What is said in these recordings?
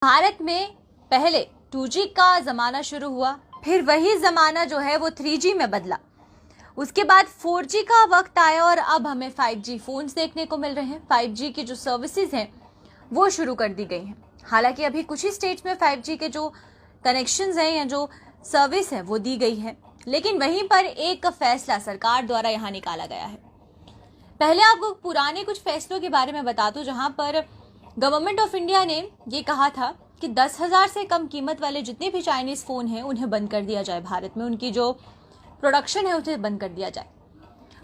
भारत में पहले 2G का ज़माना शुरू हुआ, फिर वही ज़माना जो है वो 3G में बदला। उसके बाद 4G का वक्त आया और अब हमें 5G फ़ोन्स देखने को मिल रहे हैं। 5G की जो सर्विसेज हैं वो शुरू कर दी गई हैं। हालांकि अभी कुछ ही स्टेट्स में 5G के जो कनेक्शंस हैं या जो सर्विस है वो दी गई है, लेकिन वहीं पर एक फैसला सरकार द्वारा यहाँ निकाला गया है। पहले आपको पुराने कुछ फैसलों के बारे में बता दूं, जहां पर गवर्नमेंट ऑफ इंडिया ने ये कहा था कि 10,000 से कम कीमत वाले जितने भी चाइनीज फोन हैं उन्हें बंद कर दिया जाए। भारत में उनकी जो प्रोडक्शन है उसे बंद कर दिया जाए।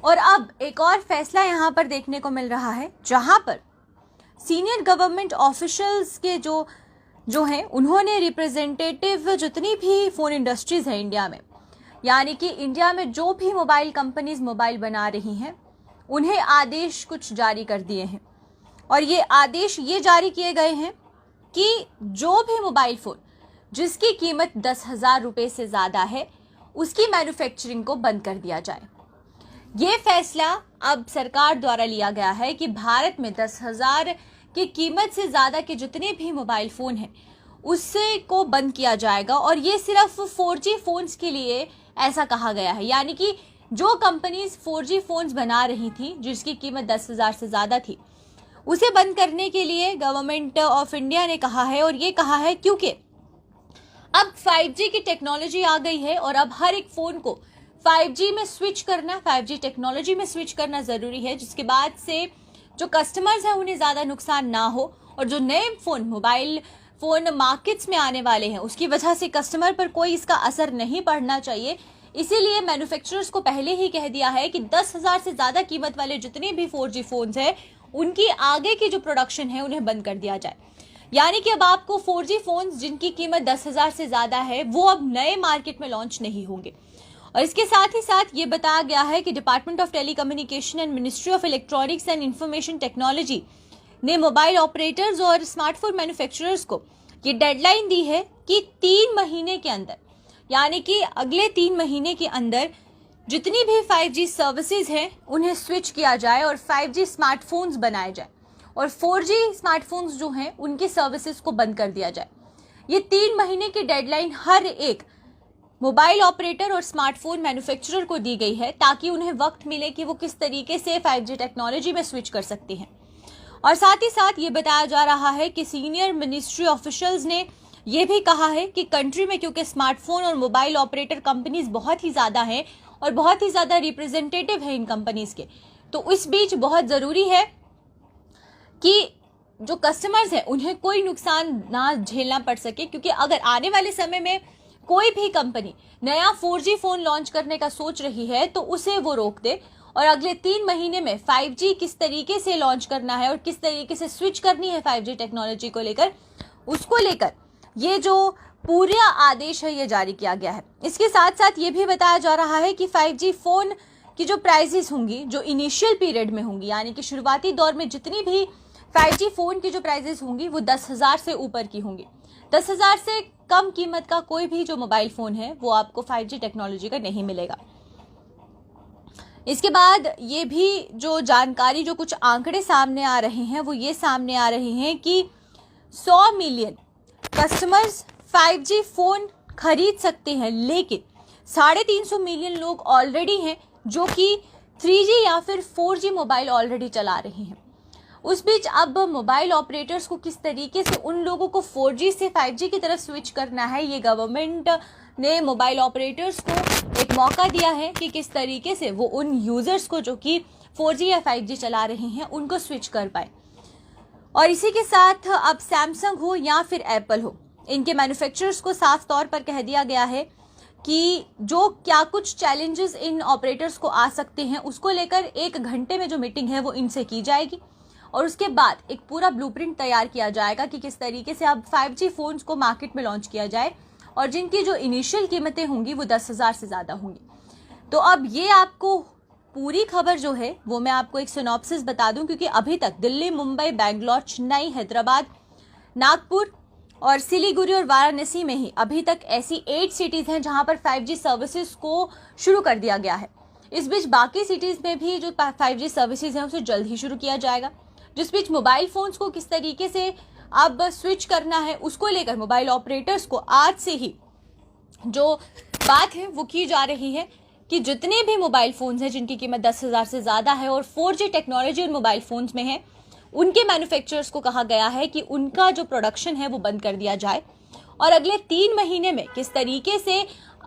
और अब एक और फैसला यहाँ पर देखने को मिल रहा है, जहां पर सीनियर गवर्नमेंट ऑफिशियल्स के जो हैं उन्होंने रिप्रेजेंटेटिव जितनी भी फोन इंडस्ट्रीज है इंडिया में, यानी कि इंडिया में जो भी मोबाइल कंपनीज मोबाइल बना रही हैं, उन्हें आदेश कुछ जारी कर दिए हैं। और ये आदेश ये जारी किए गए हैं कि जो भी मोबाइल फोन जिसकी कीमत 10,000 रुपये से ज़्यादा है उसकी मैन्युफैक्चरिंग को बंद कर दिया जाए। ये फैसला अब सरकार द्वारा लिया गया है कि भारत में 10,000 की कीमत से ज़्यादा के जितने भी मोबाइल फ़ोन हैं उससे को बंद किया जाएगा। और ये सिर्फ 4G फ़ोन्स के लिए ऐसा कहा गया है, यानी कि जो कंपनीज 4G फ़ोन्स बना रही थी जिसकी कीमत 10,000 से ज़्यादा थी उसे बंद करने के लिए गवर्नमेंट ऑफ इंडिया ने कहा है। और ये कहा है क्योंकि अब 5G की टेक्नोलॉजी आ गई है और अब हर एक फ़ोन को 5G में स्विच करना, 5G टेक्नोलॉजी में स्विच करना ज़रूरी है, जिसके बाद से जो कस्टमर्स हैं उन्हें ज़्यादा नुकसान ना हो। और जो नए मोबाइल फ़ोन मार्केट्स में आने वाले हैं उसकी वजह से कस्टमर पर कोई इसका असर नहीं पड़ना चाहिए। इसीलिए मैन्युफैक्चरर्स को पहले ही कह दिया है कि 10,000 से ज़्यादा कीमत वाले जितने भी 4G फ़ोन्स हैं उनकी आगे की जो प्रोडक्शन है उन्हें बंद कर दिया जाए। यानी कि अब आपको 4G फ़ोन्स जिनकी कीमत 10,000 से ज़्यादा है वो अब नए मार्केट में लॉन्च नहीं होंगे। और इसके साथ ही साथ ये बताया गया है कि department of telecommunication and ministry of electronics and information technology ने मोबाइल ऑपरेटर्स और स्मार्टफोन मैन्युफैक्चरर्स को ये डेडलाइन दी है कि 3 महीने के अंदर, यानी कि अगले 3 महीने के अंदर जितनी भी 5G सर्विसेज हैं उन्हें स्विच किया जाए और 5G स्मार्टफोन्स बनाए जाए और 4G स्मार्टफोन्स जो हैं उनकी सर्विसेज को बंद कर दिया जाए। ये 3 महीने की डेडलाइन हर एक मोबाइल ऑपरेटर और स्मार्टफोन मैन्युफैक्चरर को दी गई है ताकि उन्हें वक्त मिले कि वो किस तरीके से 5G टेक्नोलॉजी में स्विच कर सकते हैं। और साथ ही साथ ये बताया जा रहा है कि सीनियर मिनिस्ट्री ऑफिशियल्स ने ये भी कहा है कि कंट्री में क्योंकि स्मार्टफोन और मोबाइल ऑपरेटर कंपनीज बहुत ही ज़्यादा हैं और बहुत ही ज़्यादा रिप्रेजेंटेटिव है इन कंपनीज के, तो इस बीच बहुत ज़रूरी है कि जो कस्टमर्स हैं उन्हें कोई नुकसान ना झेलना पड़ सके। क्योंकि अगर आने वाले समय में कोई भी कंपनी नया 4G फ़ोन लॉन्च करने का सोच रही है तो उसे वो रोक दे और अगले 3 महीने में 5G किस तरीके से लॉन्च करना है और किस तरीके से स्विच करनी है 5G टेक्नोलॉजी को लेकर, उसको लेकर ये जो पूरा आदेश है ये जारी किया गया है। इसके साथ साथ ये भी बताया जा रहा है कि 5G फ़ोन की जो प्राइजेस होंगी जो इनिशियल पीरियड में होंगी, यानी कि शुरुआती दौर में जितनी भी 5G फ़ोन की जो प्राइजेस होंगी वो 10,000 से ऊपर की होंगी। 10,000 से कम कीमत का कोई भी जो मोबाइल फ़ोन है वो आपको 5G टेक्नोलॉजी का नहीं मिलेगा। इसके बाद ये भी जो जानकारी, जो कुछ आंकड़े सामने आ रहे हैं वो ये सामने आ रहे हैं कि 100 मिलियन कस्टमर्स 5G फ़ोन खरीद सकते हैं, लेकिन 350 मिलियन लोग ऑलरेडी हैं जो कि 3G या फिर 4G मोबाइल ऑलरेडी चला रहे हैं। उस बीच अब मोबाइल ऑपरेटर्स को किस तरीके से उन लोगों को 4G से 5G की तरफ स्विच करना है, ये गवर्नमेंट ने मोबाइल ऑपरेटर्स को एक मौका दिया है कि किस तरीके से वो उन यूज़र्स को जो कि 4G या 5G चला रहे हैं उनको स्विच कर पाए। और इसी के साथ अब सैमसंग हो या फिर एप्पल हो, इनके मैन्युफैक्चरर्स को साफ तौर पर कह दिया गया है कि जो क्या कुछ चैलेंजेस इन ऑपरेटर्स को आ सकते हैं उसको लेकर 1 घंटे में जो मीटिंग है वो इनसे की जाएगी और उसके बाद एक पूरा ब्लूप्रिंट तैयार किया जाएगा कि किस तरीके से अब 5G फ़ोन्स को मार्केट में लॉन्च किया जाए और जिनकी जो इनिशियल कीमतें होंगी वो 10,000 से ज़्यादा होंगी। तो अब ये आपको पूरी खबर जो है वो मैं आपको एक सिनॉप्सिस बता दूं, क्योंकि अभी तक दिल्ली, मुंबई, बेंगलोर, चेन्नई, हैदराबाद, नागपुर और सिलीगुड़ी और वाराणसी में ही अभी तक ऐसी 8 सिटीज़ हैं जहां पर 5G सर्विसेज को शुरू कर दिया गया है। इस बीच बाकी सिटीज़ में भी जो 5G सर्विसेज हैं उसे जल्द ही शुरू किया जाएगा। जिस बीच मोबाइल फ़ोन्स को किस तरीके से अब स्विच करना है, उसको लेकर मोबाइल ऑपरेटर्स को आज से ही जो बात है वो की जा रही है कि जितने भी मोबाइल फोन्स हैं जिनकी कीमत 10,000 से ज़्यादा है और 4G टेक्नोलॉजी उन मोबाइल फोन्स में है, उनके मैन्युफैक्चरर्स को कहा गया है कि उनका जो प्रोडक्शन है वो बंद कर दिया जाए और अगले 3 महीने में किस तरीके से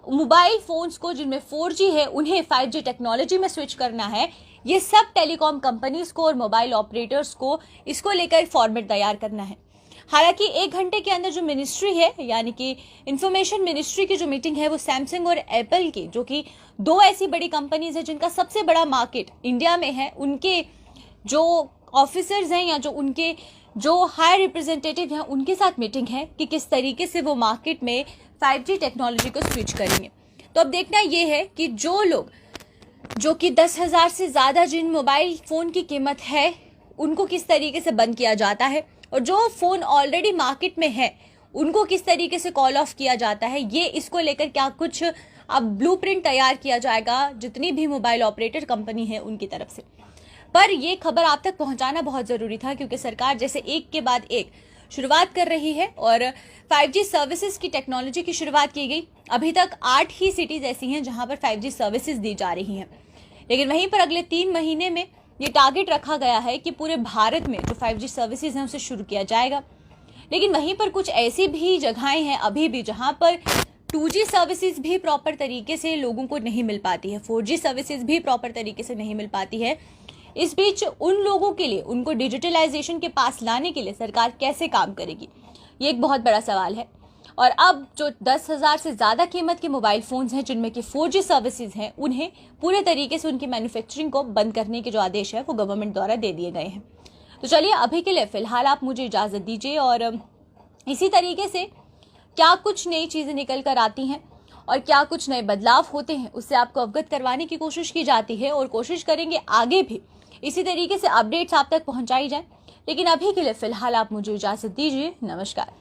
मोबाइल फोन्स को जिनमें 4G है उन्हें 5G टेक्नोलॉजी में स्विच करना है, ये सब टेलीकॉम कंपनीज को और मोबाइल ऑपरेटर्स को इसको लेकर फॉर्मेट तैयार करना है। हालांकि 1 घंटे के अंदर जो मिनिस्ट्री है यानी कि इंफॉर्मेशन मिनिस्ट्री की जो मीटिंग है वो सैमसंग और एप्पल की, जो कि 2 ऐसी बड़ी कंपनीज है जिनका सबसे बड़ा मार्केट इंडिया में है, उनके जो ऑफिसर्स हैं या जो उनके जो हाई रिप्रेजेंटेटिव हैं उनके साथ मीटिंग है कि किस तरीके से वो मार्केट में 5G टेक्नोलॉजी को स्विच करेंगे। तो अब देखना ये है कि जो लोग जो कि 10,000 से ज़्यादा जिन मोबाइल फ़ोन की कीमत है उनको किस तरीके से बंद किया जाता है और जो फ़ोन ऑलरेडी मार्केट में है उनको किस तरीके से कॉल ऑफ किया जाता है, ये इसको लेकर क्या कुछ अब ब्लूप्रिंट तैयार किया जाएगा जितनी भी मोबाइल ऑपरेटर कंपनी है उनकी तरफ से। पर ये खबर आप तक पहुंचाना बहुत ज़रूरी था क्योंकि सरकार जैसे एक के बाद एक शुरुआत कर रही है और 5G सर्विसेज की टेक्नोलॉजी की शुरुआत की गई। अभी तक 8 ही सिटीज़ ऐसी हैं जहां पर 5G सर्विसेज दी जा रही हैं, लेकिन वहीं पर अगले 3 महीने में ये टारगेट रखा गया है कि पूरे भारत में जो 5G सर्विसेज हैं उसे शुरू किया जाएगा। लेकिन वहीं पर कुछ ऐसी भी जगहें हैं अभी भी जहां पर 2G सर्विसेज भी प्रॉपर तरीके से लोगों को नहीं मिल पाती है, 4G सर्विसेज भी प्रॉपर तरीके से नहीं मिल पाती है। इस बीच उन लोगों के लिए उनको डिजिटलाइजेशन के पास लाने के लिए सरकार कैसे काम करेगी, ये एक बहुत बड़ा सवाल है। और अब जो 10,000 से ज़्यादा कीमत के मोबाइल फ़ोन्स हैं जिनमें कि 4G सर्विसेज हैं, उन्हें पूरे तरीके से उनकी मैन्युफैक्चरिंग को बंद करने के जो आदेश है वो गवर्नमेंट द्वारा दे दिए गए हैं। तो चलिए अभी के लिए फ़िलहाल आप मुझे इजाज़त दीजिए और इसी तरीके से क्या कुछ नई चीज़ें निकल कर आती हैं और क्या कुछ नए बदलाव होते हैं उससे आपको अवगत करवाने की कोशिश की जाती है और कोशिश करेंगे आगे भी इसी तरीके से अपडेट्स आप तक पहुंचाई जाए। लेकिन अभी के लिए फ़िलहाल आप मुझे इजाज़त दीजिए। नमस्कार।